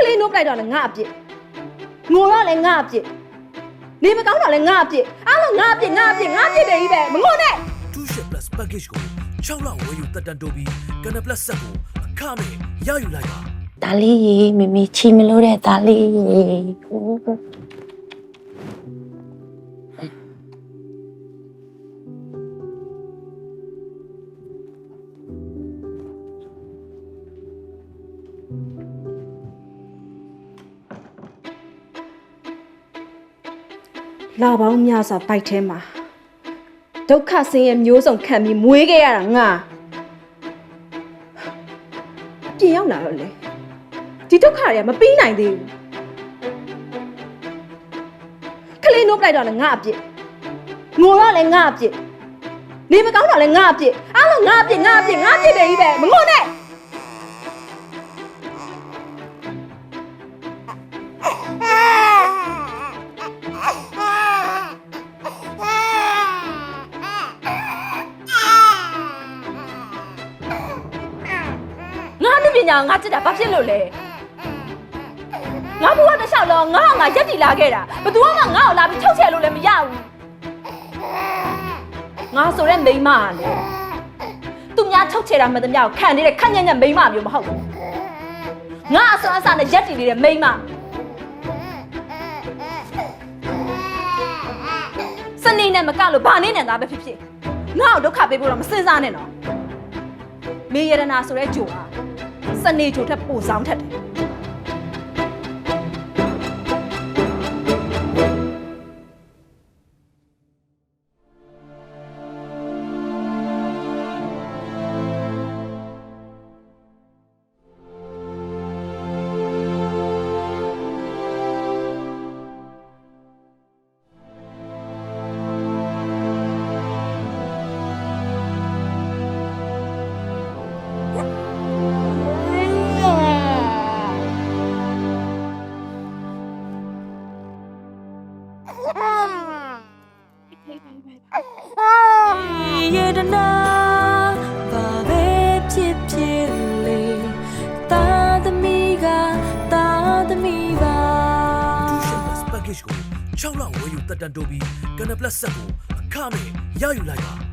လေးနိုးပလိုက်တော့လည်းငါအပြစ်ငိုတော့လည်းငါအပြစ်နေမကောင်းတော့လည်းငါအပြစ်အားလုံးငါအပြစ်တယ်ကြီးပဲမငိုနဲ့ 2ship plus package ကို6လဝယ်ယူတက်တန်တိုးပြီးကန်နပလက်ဆက်ကိုအခမဲ့ရယူလိုက်ပါ ဒါလေးရေမမေချီမလို့တဲ့ဒါလေးရေလာပေါင်းများစွာပိုက်ထဲမှာဒုက္ခဆင်းရဲမျိုးစုံခံပြီးမွေးခဲ့ရတာငါအပြင်ရောက်လာတော့လေဒီဒုက္ခတွေကမပြီးနိုင်သေးဘူးခလေးနိုးပလိုက်တော့လည်းငါအပြစ်ငိုတော့လည်းငါအပြစ်နေမကောင်းတော့လည်းငါအပြစ်အားလုံးငါအပြစ်တယ်ကြီးပဲမငိုနဲ့ငါချစ်တာဘာဖြစ်လို့လဲငါဘဝတစ်လျှောက်လုံးငါရက်တီလာခဲ့တာဘယ်သူမှငါ့ကိုလာပြီးထုတ်ချယ်လို့လည်းမရဘူးငါဆိုတဲ့မိန်းမကလေသူများထုတ်ချယ်တာမှတည်းများခံနေတဲ့ခက်ညံ့ညံ့မိန်းမမျိုးမဟုတ်ဘူးငါအစွမ်းအစနဲ့ရက်တီနေတဲ့မိန်းမစနေနဲ့မကလို့ဘာနေနဲ့သားပဲဖြစ်ဖြစ်ငါ့ကိုဒုက္ခပေးဖို့တော့မစင်စားနဲ့နော်မေရတနာဆိုတဲ့ဂျိုဟာစနေချိုထက်ပိုဆောင်ထက်တယ်夜的那把被撇撇里，大的米嘎，大的米吧。 2ship plus package ကို6လဝယ်ယူတက်တန်တိုးပြီးကန်နပလက်ဆက်ကိုအခမဲ့ရယူလိုက်ပါ